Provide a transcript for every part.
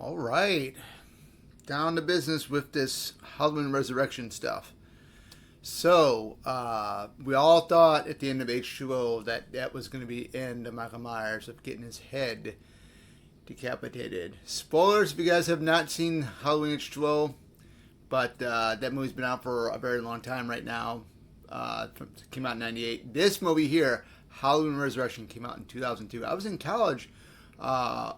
All right. Down to business with this Halloween Resurrection stuff. So, we all thought at the end of H2O that that was going to be end of Michael Myers of getting his head decapitated. Spoilers if you guys have not seen Halloween H2O, but that movie's been out for a very long time right now. Came out in '98. This movie here, Halloween Resurrection, came out in 2002. I was in college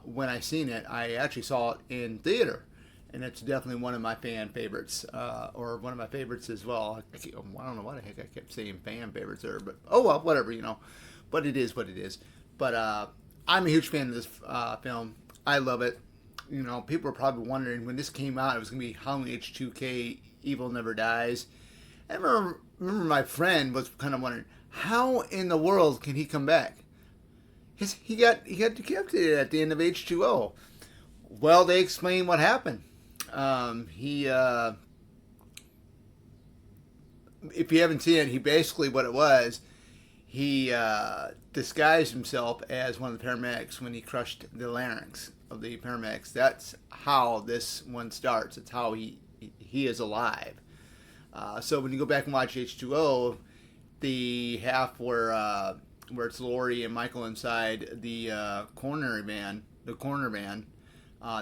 when I seen it. I actually saw it in theater, and it's definitely one of my fan favorites, or one of my favorites as well. I don't know why the heck I kept saying fan favorites there, but oh well, whatever. But it is what it is. But I'm a huge fan of this film. I love it. People were probably wondering when this came out, it was going to be Halloween H2K, Evil Never Dies. I remember my friend was kind of wondering, how in the world can he come back? He got decapitated at the end of H2O. Well, they explain what happened. If you haven't seen it, he basically, what it was, he disguised himself as one of the paramedics when he crushed the larynx of the paramedics. That's how this one starts. It's how he is alive. So when you go back and watch H2O, the half where it's Laurie and Michael inside the coroner van,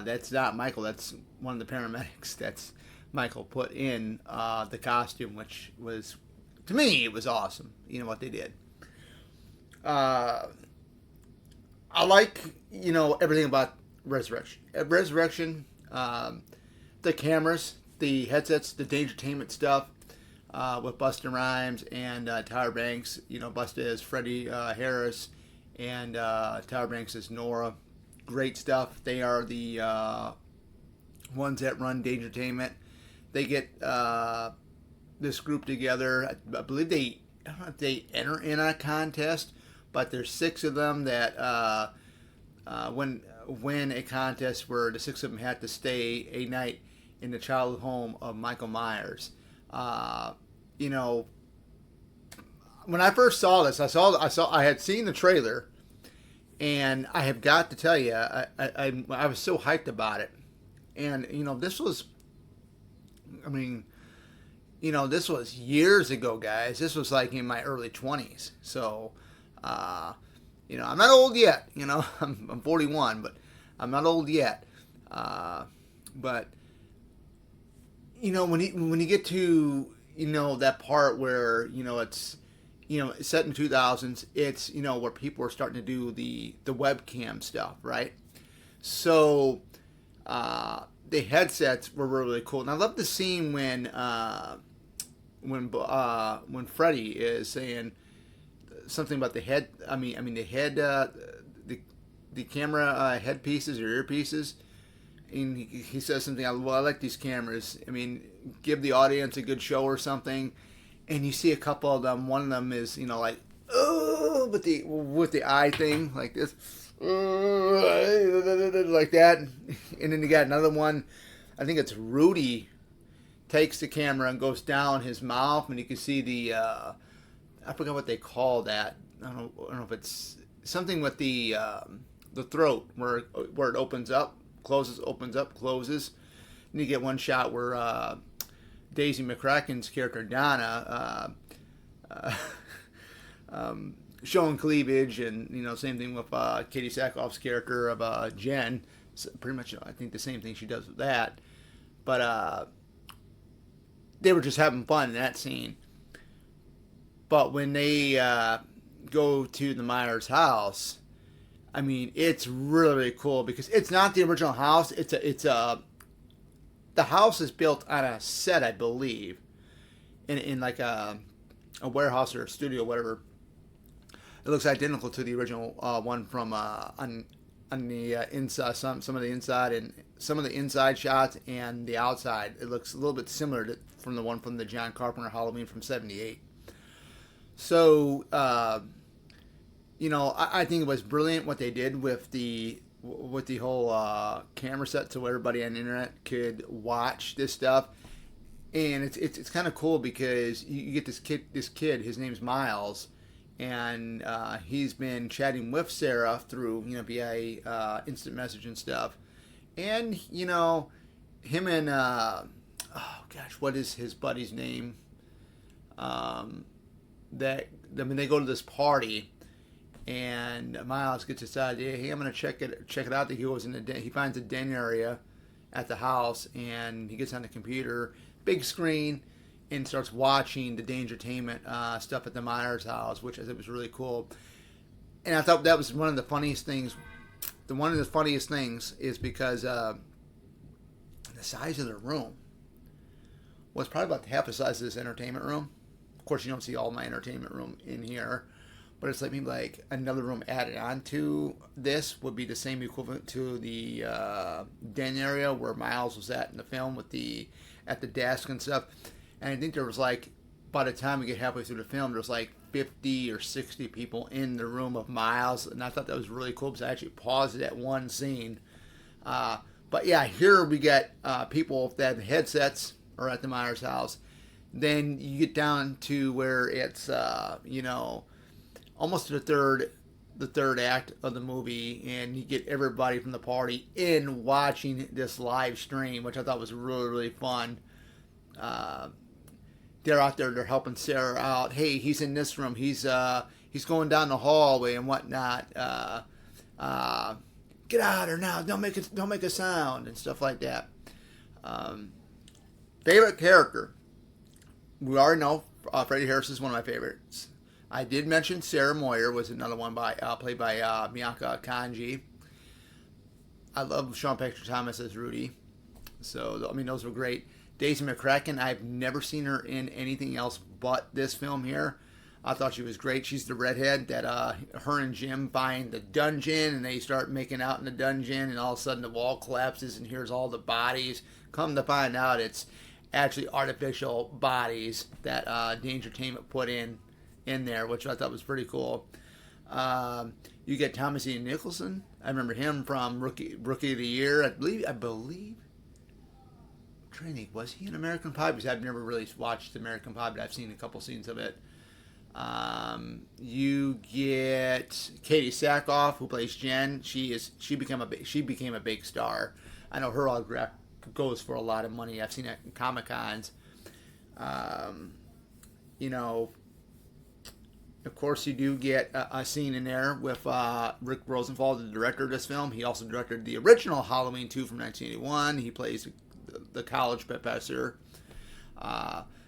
that's not Michael. That's one of the paramedics. That's Michael put in the costume, which was, to me, it was awesome. What they did. I like everything about Resurrection. Resurrection, the cameras, the headsets, the Dangertainment stuff with Busta Rhymes and Tyra Banks. Busta is Freddie Harris, and Tyra Banks is Nora. Great stuff. They are the ones that run Dangertainment. They get this group together. I believe I don't know if they enter in a contest, but there's 6 of them that win a contest where the 6 of them had to stay a night in the childhood home of Michael Myers. When I first saw this, I had seen the trailer, and I have got to tell you, I was so hyped about it. And this was, this was years ago, guys. This was like in my early 20s. So, I'm not old yet. I'm 41, but I'm not old yet. But when you get to that part where it's it's set in 2000s, it's where people are starting to do the webcam stuff, right? So the headsets were really cool, and I love the scene when Freddy is saying something about the head. The head, the camera headpieces or earpieces. And he says something, well, I like these cameras. Give the audience a good show or something. And you see a couple of them. One of them is, like, oh, with the eye thing, like this, like that. And then you got another one. I think it's Rudy takes the camera and goes down his mouth, and you can see the, I forgot what they call that. I don't know if it's something with the throat where it opens up. Closes, opens up, closes. And you get one shot where Daisy McCracken's character Donna showing cleavage, and same thing with Katie Sackhoff's character of Jen. So pretty much, I think the same thing she does with that. But they were just having fun in that scene. But when they go to the Myers house, it's really, really cool because it's not the original house. The house is built on a set, I believe, in like a warehouse or a studio, whatever. It looks identical to the original one from on the inside, some of the inside and some of the inside shots and the outside. It looks a little bit similar from the one from the John Carpenter Halloween from '78. So. I think it was brilliant what they did with the whole camera set, so everybody on the internet could watch this stuff, and it's kind of cool because you get this kid. His name's Miles, and he's been chatting with Sarah through via instant message and stuff, And him and oh gosh, what is his buddy's name? Um, that I mean, they go to this party, and Miles gets this idea. Hey, I'm gonna check it out. That he goes in he finds a den area at the house, and he gets on the computer, big screen, and starts watching the Dangertainment stuff at the Myers house, which I think was really cool. And I thought that was one of the funniest things. One of the funniest things is because the size of the room was probably about half the size of this entertainment room. Of course, you don't see all my entertainment room in here, but it's like maybe like another room added on to this would be the same equivalent to the den area where Miles was at in the film with at the desk and stuff. And I think there was like, by the time we get halfway through the film, there was like 50 or 60 people in the room of Miles, and I thought that was really cool because I actually paused it at one scene. But yeah, here we get people that have headsets or at the Myers house. Then you get down to where it's almost the third act of the movie, and you get everybody from the party in watching this live stream, which I thought was really really fun. They're out there, they're helping Sarah out. Hey, he's in this room. He's going down the hallway and whatnot. Get out of there now! Don't make a sound and stuff like that. Favorite character. We already know Freddie Harris is one of my favorites. I did mention Sarah Moyer was another one played by Miyako Kanji. I love Sean Patrick Thomas as Rudy. So, I mean, those were great. Daisy McCracken, I've never seen her in anything else but this film here. I thought she was great. She's the redhead that her and Jim find the dungeon, and they start making out in the dungeon, and all of a sudden the wall collapses, and here's all the bodies. Come to find out, it's actually artificial bodies that Dangertainment put in there, which I thought was pretty cool. You get Thomas Ian Nicholson. I remember him from Rookie of the Year. I believe. Training, was he in American Pie? Because I've never really watched American Pie, but I've seen a couple scenes of it. You get Katie Sackhoff, who plays Jen. She became a big star. I know her autograph goes for a lot of money. I've seen it in Comic Cons. Of course, you do get a scene in there with Rick Rosenthal, the director of this film. He also directed the original Halloween 2 from 1981. He plays the college professor.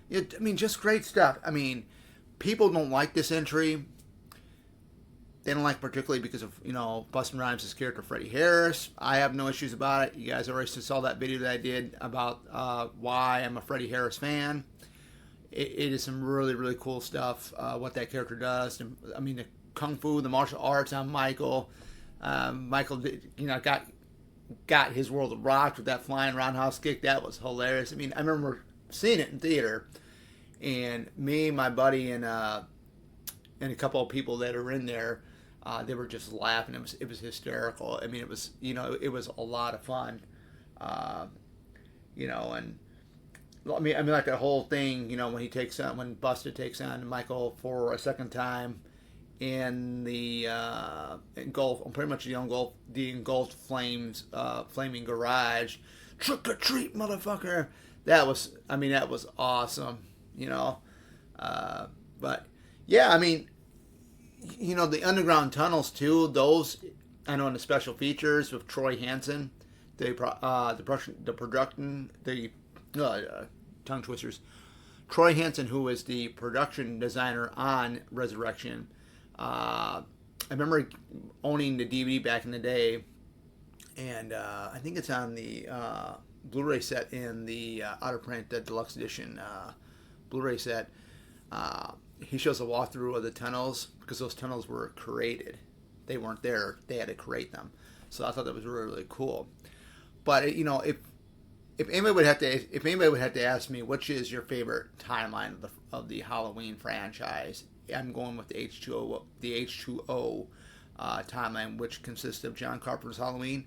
Just great stuff. I mean, people don't like this entry. They don't like particularly because of, Busta Rhymes' character, Freddie Harris. I have no issues about it. You guys already saw that video that I did about why I'm a Freddie Harris fan. It is some really, really cool stuff, what that character does. And, I mean, the kung fu, the martial arts on Michael. Michael, got his world rocked with that flying roundhouse kick. That was hilarious. I mean, I remember seeing it in theater, and me, my buddy, and a couple of people that are in there, they were just laughing. It was hysterical. I mean, it was a lot of fun, and I mean like that whole thing. When Busta takes on Michael for a second time in the pretty much the engulfed flaming garage. Trick or treat, motherfucker! That was awesome. But yeah, I mean, the underground tunnels too. Those I know in the special features with Troy Hansen, tongue twisters. Troy Hansen, who was the production designer on Resurrection. I remember owning the DVD back in the day, and I think it's on the Blu-ray set in the out of print, the deluxe edition Blu-ray set. He shows a walkthrough of the tunnels because those tunnels were created. They weren't there; they had to create them. So I thought that was really, really cool. But if anybody would have to ask me which is your favorite timeline of the Halloween franchise, I'm going with the H2O timeline, which consists of John Carpenter's Halloween,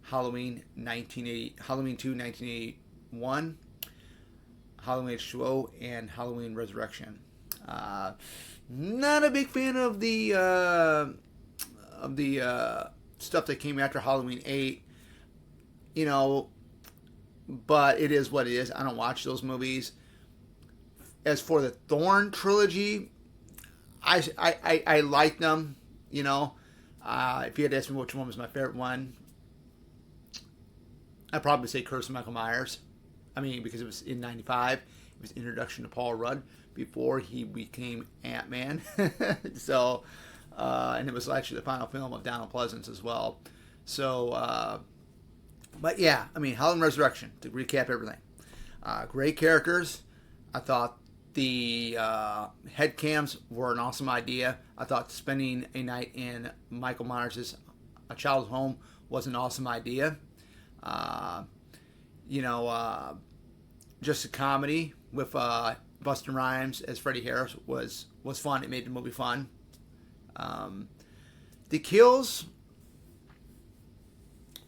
Halloween 1980, Halloween 2 1981, Halloween H2O, and Halloween Resurrection. Not a big fan of the stuff that came after Halloween 8. you know, but it is what it is. I don't watch those movies. As for the Thorn trilogy, I like them. You know, if you had to ask me which one was my favorite one, I'd probably say Curse of Michael Myers. I mean, because it was in '95. It was introduction to Paul Rudd before he became Ant-Man. So, and it was actually the final film of Donald Pleasance as well. So, but yeah, I mean, Halloween Resurrection, to recap everything. Great characters. I thought the head cams were an awesome idea. I thought spending a night in Michael Myers' childhood home was an awesome idea. Uh, you know, just a comedy with Busta Rhymes as Freddie Harris was fun. It made the movie fun. The kills,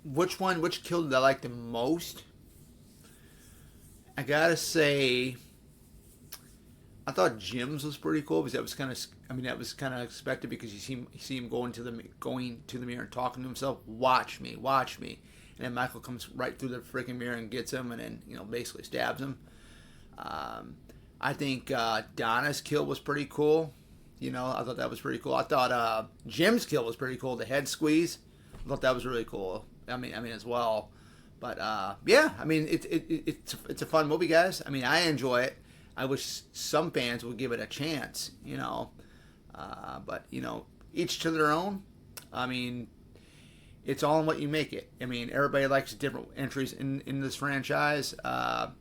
which kill did I like the most? I gotta say, I thought Jim's was pretty cool because that was kind of, that was kind of expected because you see him going to the mirror and talking to himself, watch me, and then Michael comes right through the freaking mirror and gets him, and then basically stabs him. I think Donna's kill was pretty cool. I thought that was pretty cool. I thought Jim's kill was pretty cool. The head squeeze, I thought that was really cool. I mean as well. But yeah, it's a fun movie, guys. I enjoy it. I wish some fans would give it a chance, but each to their own. It's all in what you make it. Everybody likes different entries in this franchise. I'm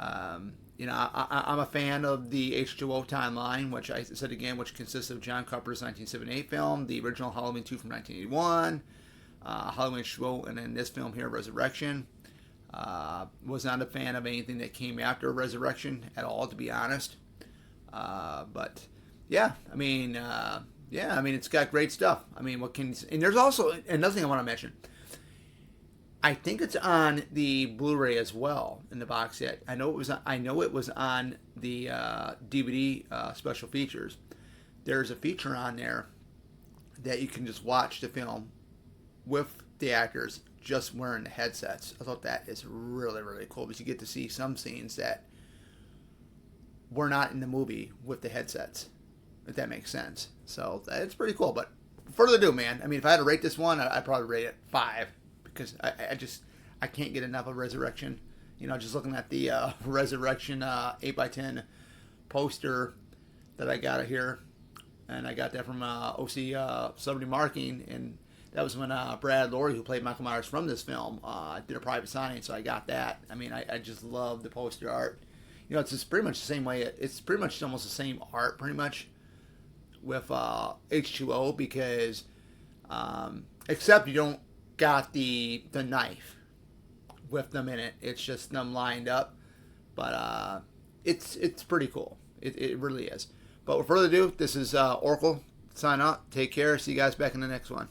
a fan of the H2O timeline, which I said again, which consists of John Carpenter's 1978 film, the original Halloween 2 from 1981, Halloween H2O, and then this film here, Resurrection. Was not a fan of anything that came after Resurrection at all, to be honest. But yeah, it's got great stuff. And there's also another thing I want to mention. I think it's on the Blu-ray as well in the box set. I know it was on the DVD special features. There's a feature on there that you can just watch the film with the actors just wearing the headsets. I thought that is really, really cool because you get to see some scenes that were not in the movie with the headsets, if that makes sense. So it's pretty cool. But further ado, man, if I had to rate this one, I'd probably rate it 5 because I can't get enough of Resurrection. Just looking at the Resurrection 8x10 poster that I got here, and I got that from OC Celebrity Marketing, and that was when Brad Lorry, who played Michael Myers from this film, did a private signing, so I got that. I just love the poster art. It's just pretty much the same way. It's pretty much almost the same art, pretty much, with H2O, because except you don't got the knife with them in it. It's just them lined up, but it's pretty cool. It really is. But without further ado, this is Oracle. Sign out. Take care. See you guys back in the next one.